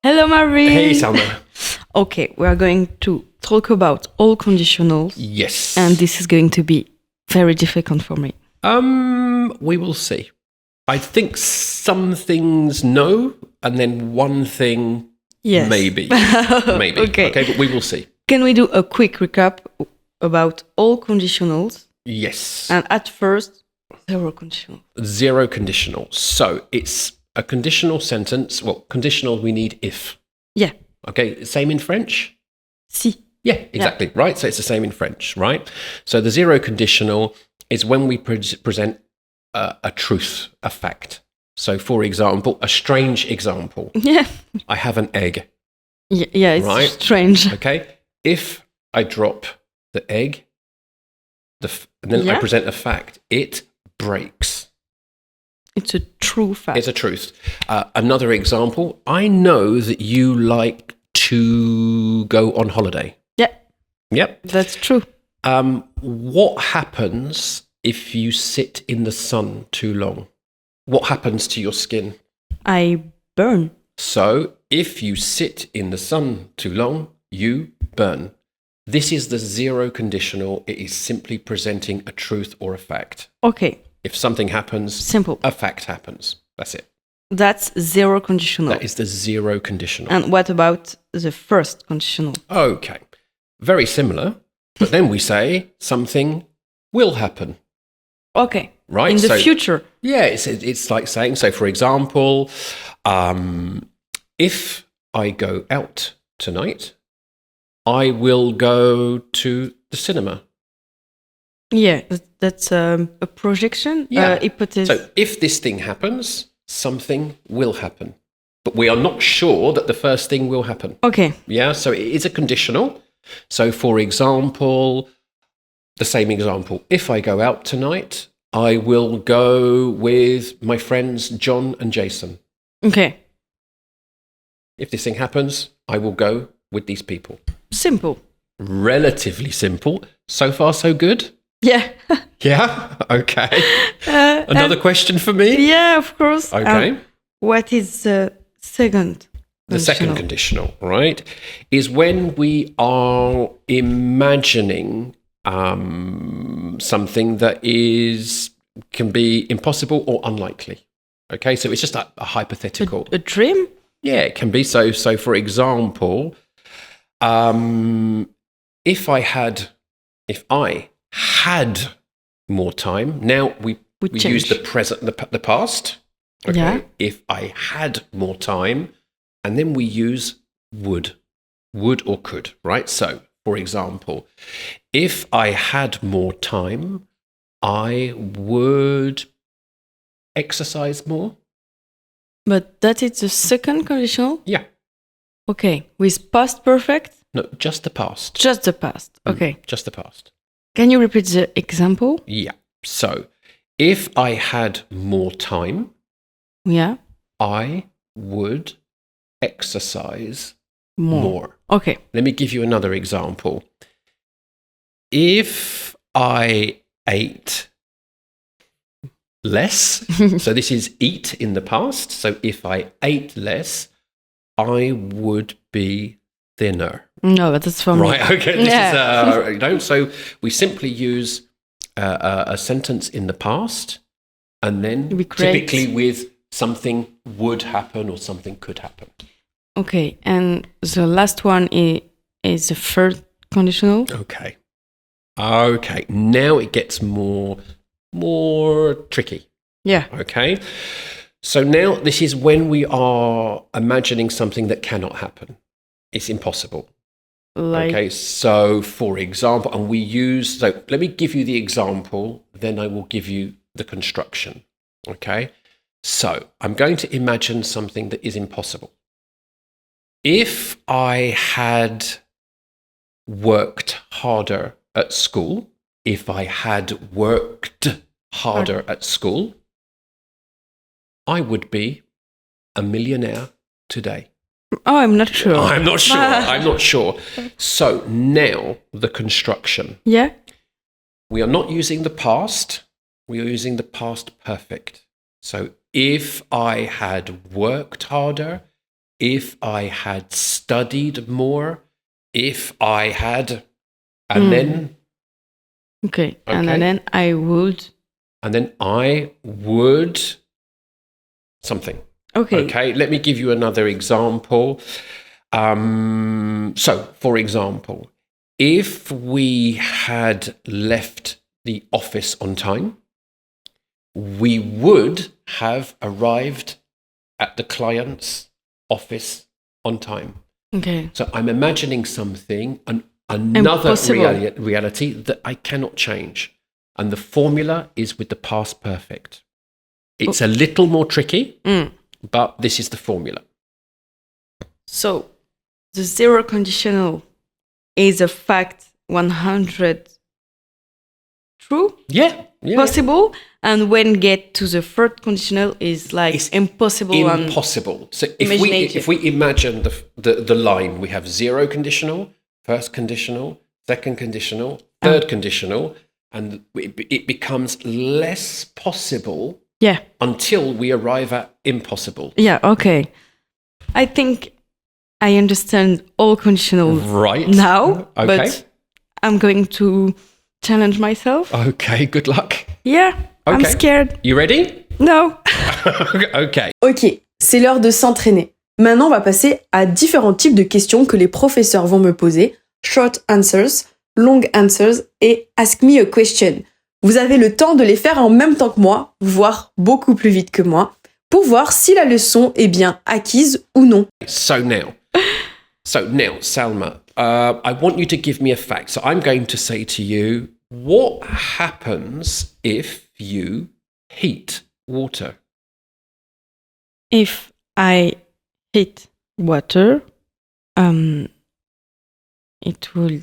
Hello, Marie. Hey, Salma. Okay, we are going to talk about all conditionals. Yes. And this is going to be very difficult for me. We will see. I think some things no, and then one thing Yes. maybe. Maybe. Okay, but we will see. Can we do a quick recap about all conditionals? Yes. And at first, zero conditional. Zero conditional. So it's a conditional sentence. Well, conditional we need if. Yeah. Okay, same in French? Si. Yeah, exactly. Right. So it's the same in French, right? So the zero conditional is when we present a truth, a fact. So, for example, a strange example. Yeah. I have an egg. Yeah, it's Right. strange. Okay. If I drop the egg, and then I present a fact, it breaks. It's a true fact. It's a truth. Another example, I know that you like to go on holiday. Yeah, Yep. that's true. What happens if you sit in the sun too long? What happens to your skin? I burn. So, if you sit in the sun too long, you burn. This is the zero conditional. It is simply presenting a truth or a fact. Okay, If something happens, simple. a fact happens. That's it. That's zero conditional. That is the zero conditional. And what about the first conditional? Okay. Very similar. But then we say something will happen. Okay. Right? In the So- future. Yeah, it's like saying, so for example, if I go out tonight, I will go to the cinema. Yeah, that's a projection. Yeah. Hypothesis. So if this thing happens, something will happen. But we are not sure that the first thing will happen. Okay. Yeah, so it is a conditional. So for example, the same example, if I go out tonight, I will go with my friends John and Jason. Okay. If this thing happens, I will go with these people. Simple. Relatively simple. So far, so good? Yeah. Yeah? Okay. Another question for me? Yeah, of course. Okay. What is the second? The second conditional, right, is when we are imagining something that can be impossible or unlikely. Okay, so it's just a hypothetical. A dream? Yeah, it can be. So for example, if I had more time, now we use the present, the past. Okay, Yeah. if I had more time, and then we use would or could, right? So, for example, if I had more time, I would exercise more. But that is the second conditional? Yeah. Okay. With past perfect? No, just the past. Just the past. Okay. Just the past. Can you repeat the example? Yeah. So, if I had more time, Yeah. I would exercise More. more. Okay. Let me give you another example. If I ate less, so this is eat in the past. So if I ate less, I would be thinner. No, but that's for me. Right, okay. This Yeah. is, so we simply use a sentence in the past, and then We create- typically with something would happen or something could happen. Okay. And the last one is the third conditional? Okay. Okay. Now it gets more tricky. Yeah. Okay. So now this is when we are imagining something that cannot happen. It's impossible. Like, Okay. So for example, and we use, so let me give you the example, then I will give you the construction. Okay. So I'm going to imagine something that is impossible. If I had worked harder at school, I would be a millionaire today. oh, I'm not sure. I'm not sure. I'm not sure. So now the construction. Yeah. we are not using the past. We are using the past perfect. So if I had worked harder, if I had studied more, if I had, and then... Okay. And then I would... And then I would something. Okay, let me give you another example. So, for example, if we had left the office on time, we would have arrived at the client's office on time. Okay. So I'm imagining something, another Impossible. reality that I cannot change. And the formula is with the past perfect. It's a little more tricky, but this is the formula. So the zero conditional is a fact 100 true? Yeah. Possible. And when get to the third conditional is like It's impossible. Impossible. So if we imagine the line, we have zero conditional, first conditional, second conditional, third conditional, and it becomes less possible until we arrive at impossible. Yeah, okay. I think I understand all conditionals now, but I'm going to challenge myself. Okay, good luck. Yeah, I'm scared. You ready? No. Okay. Ok, c'est l'heure de s'entraîner. Maintenant, on va passer à différents types de questions que les professeurs vont me poser. Short answers, long answers et ask me a question. Vous avez le temps de les faire en même temps que moi, voire beaucoup plus vite que moi, pour voir si la leçon est bien acquise ou non. So now, Salma, I want you to give me a fact. So I'm going to say to you, what happens if you heat water? If I heat water, it will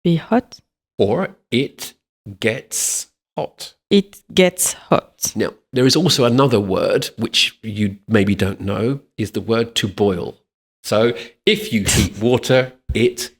be hot. Or it gets hot. It gets hot. Now, there is also another word which you maybe don't know, is the word to boil. So if you heat water, it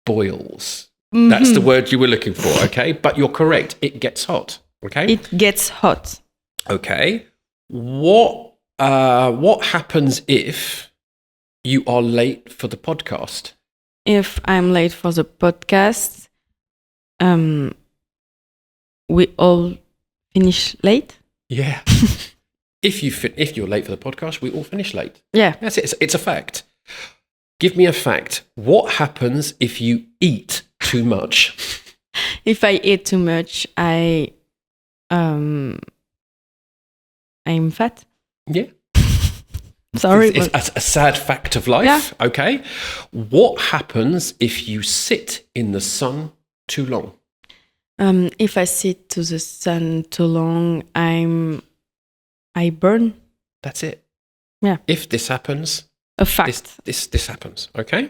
boils. Mm-hmm. That's the word you were looking for, okay? But you're correct. It gets hot, okay? It gets hot. Okay. What happens if you are late for the podcast? If I'm late for the podcast, we all finish late. Yeah. If you're late for the podcast, we all finish late. Yeah. That's it. It's a fact. Give me a fact. What happens if you eat too much? If I eat too much, I'm fat. Yeah. Sorry. It's a sad fact of life. Yeah. Okay. What happens if you sit in the sun too long? If I sit to the sun too long, I burn. That's it. Yeah. If this happens, a fact. This happens. Okay.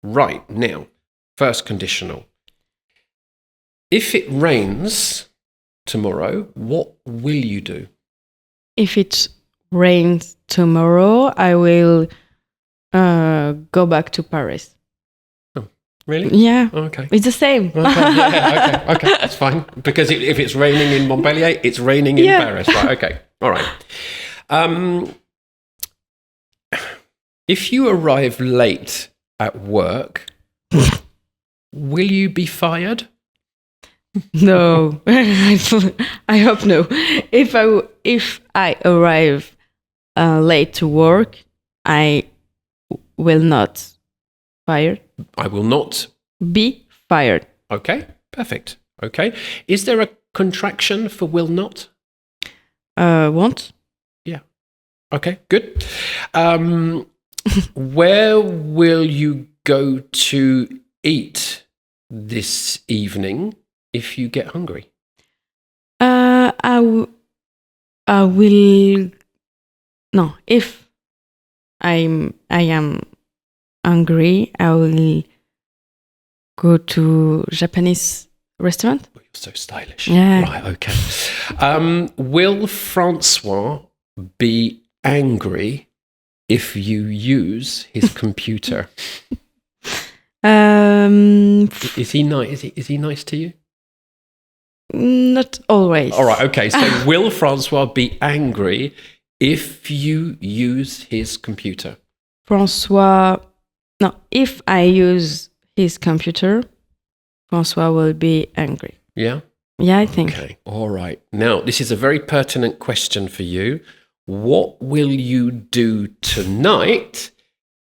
Right now, first conditional. If it rains tomorrow, what will you do? If it rains tomorrow, I will go back to Paris. Oh, really? Yeah. Okay. It's the same. Okay, that's fine. Because if it's raining in Montpellier, it's raining in Paris. Right, okay. All right. If you arrive late at work, will you be fired? No. I hope no. If I arrive late to work, I will not fired. I will not be fired. Okay, perfect. Okay. Is there a contraction for will not? Won't. Yeah. Okay, good. Where will you go to eat this evening if you get hungry? I will. No, if I am hungry, I will go to Japanese restaurant. Oh, you're so stylish. Yeah. Right. Okay. Will Francois be angry if you use his computer? Is he nice? Is he nice to you? Not always. All right, okay. So will Francois be angry if you use his computer? If I use his computer, Francois will be angry. Yeah? Yeah, I think. Okay, all right. Now, this is a very pertinent question for you. What will you do tonight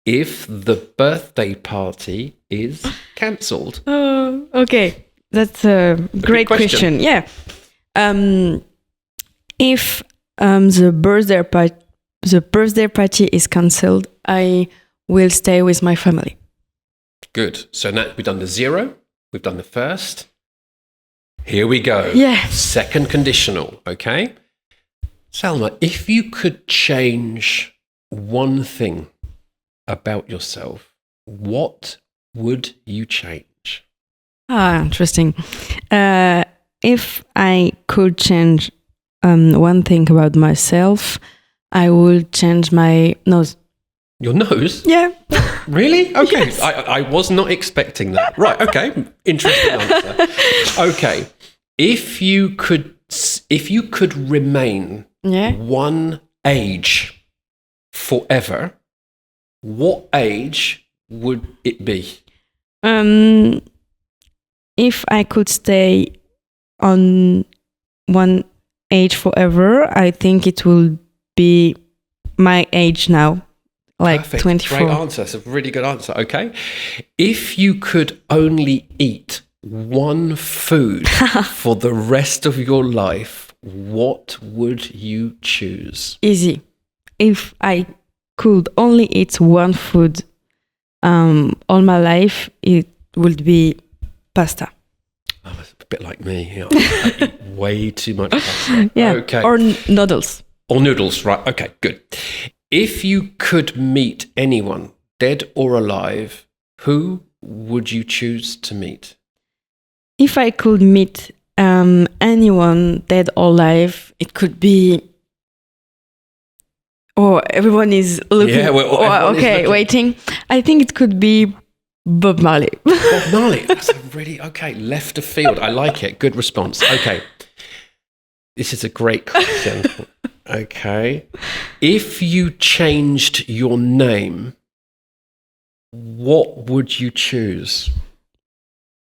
if the birthday party is cancelled? Oh, okay. That's a great question. Yeah. If the birthday party is cancelled, I will stay with my family. Good. So now we've done the 0. We've done the first. Here we go. Yeah. Second conditional, okay? Salma, if you could change one thing about yourself, what would you change? Interesting. If I could change one thing about myself, I would change my nose. Your nose? Yeah. Really? Okay. Yes. I was not expecting that. Right, okay. Interesting answer. Okay. If you could remain one age forever, what age would it be? If I could stay on one age forever, I think it will be my age now. Like Perfect. 24. Great answer. That's a really good answer. Okay. If you could only eat one food for the rest of your life, what would you choose? Easy. If I could only eat one food all my life, it would be pasta. Oh, that's a bit like me. Yeah, I eat way too much pasta. Yeah. Okay. Or noodles. Or noodles, right. Okay, good. If you could meet anyone, dead or alive, who would you choose to meet? If I could meet anyone, dead or alive, it could be... Oh, everyone is looking. Yeah, waiting. I think it could be Bob Marley. Bob Marley. That's a really... Okay, left of field. I like it. Good response. Okay. This is a great question. Okay. If you changed your name, what would you choose?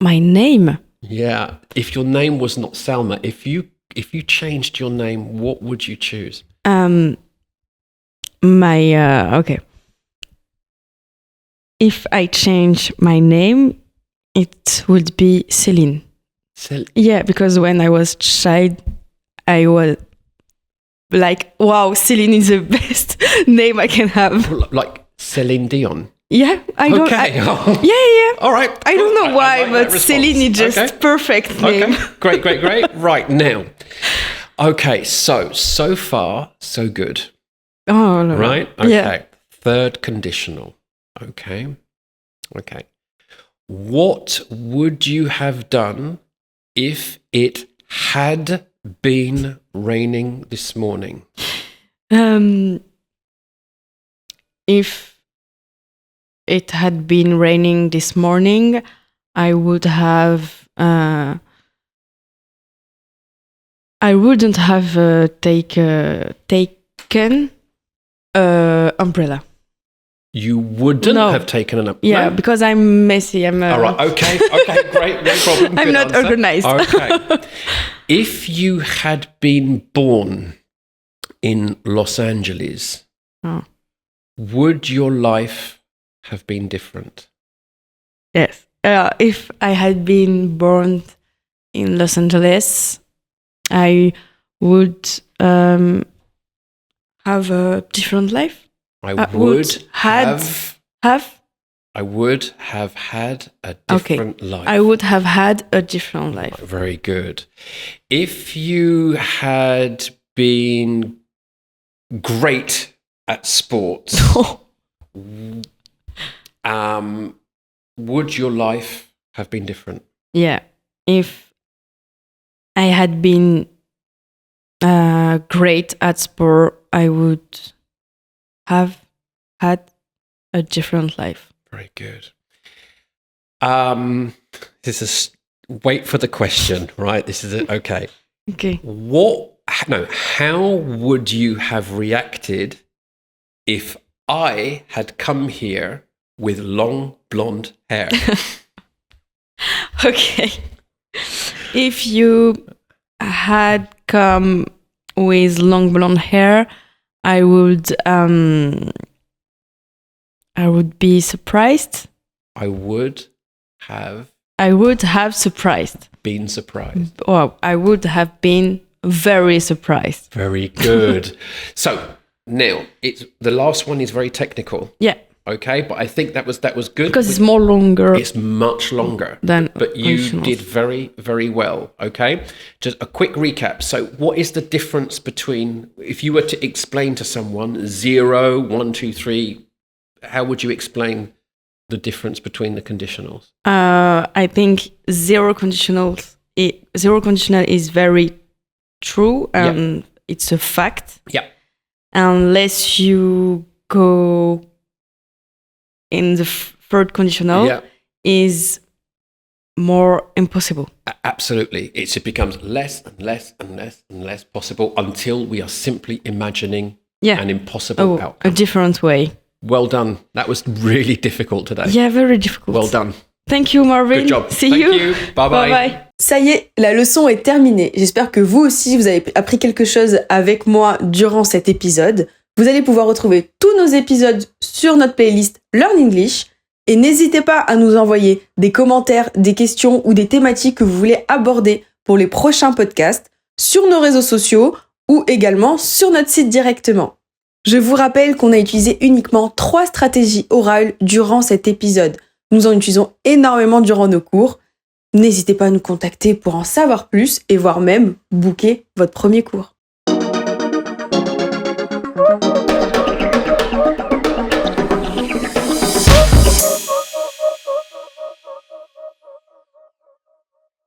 My name? Yeah. If your name was not Salma, if you changed your name, what would you choose? Okay. If I change my name, it would be Céline. Yeah, because when I was child, I was like, wow, Céline is the best name I can have. Like Celine Dion? Yeah, I don't. Okay. Yeah. All right. I don't know why, but Céline is just perfect name. Okay. Great. Right, now. Okay, so far, so good. Oh, no. Right? Okay. Yeah. Third conditional. Okay. What would you have done if it had been raining this morning? If it had been raining this morning, I would have... I wouldn't have taken umbrella. You wouldn't have taken an umbrella? Yeah, because I'm messy. All right, okay, great, no problem. I'm not organized. Okay. If you had been born in Los Angeles, would your life have been different? Yes. If I had been born in Los Angeles, I would have a different life. I would have had a different life. I would have had a different life. Very good. If you had been great at sports, would your life have been different? Yeah. If I had been great at sport, I would have had a different life. Very good. This is wait for the question, right? This is it. Okay. Okay. How would you have reacted if I had come here with long blonde hair? Okay. If you had come with long blonde hair, I would be surprised. I would have surprised. been surprised. Well, I would have been very surprised. Very good. So now the last one is very technical. Yeah. Okay, but I think that was good Because it's more longer. It's much longer but you conditionals. did very, very well. Okay, just a quick recap. So, what is the difference between if you were to explain to someone 0, 1, 2, 3? How would you explain the difference between the conditionals? I think zero conditional is very true and it's a fact. Yeah. Unless you go in the third conditional, is more impossible. Absolutely. It becomes less and less and less and less possible until we are simply imagining an impossible outcome. A different way. Well done. That was really difficult today. Yeah, very difficult. Well done. Thank you, Marvin. Good job. See Thank you. Bye bye. Bye. Ça y est, la leçon est terminée. J'espère que vous aussi, vous avez appris quelque chose avec moi durant cet épisode. Vous allez pouvoir retrouver tous nos épisodes sur notre playlist Learn English. Et n'hésitez pas à nous envoyer des commentaires, des questions ou des thématiques que vous voulez aborder pour les prochains podcasts sur nos réseaux sociaux ou également sur notre site directement. Je vous rappelle qu'on a utilisé uniquement 3 stratégies orales durant cet épisode. Nous en utilisons énormément durant nos cours. N'hésitez pas à nous contacter pour en savoir plus et voire même booker votre premier cours.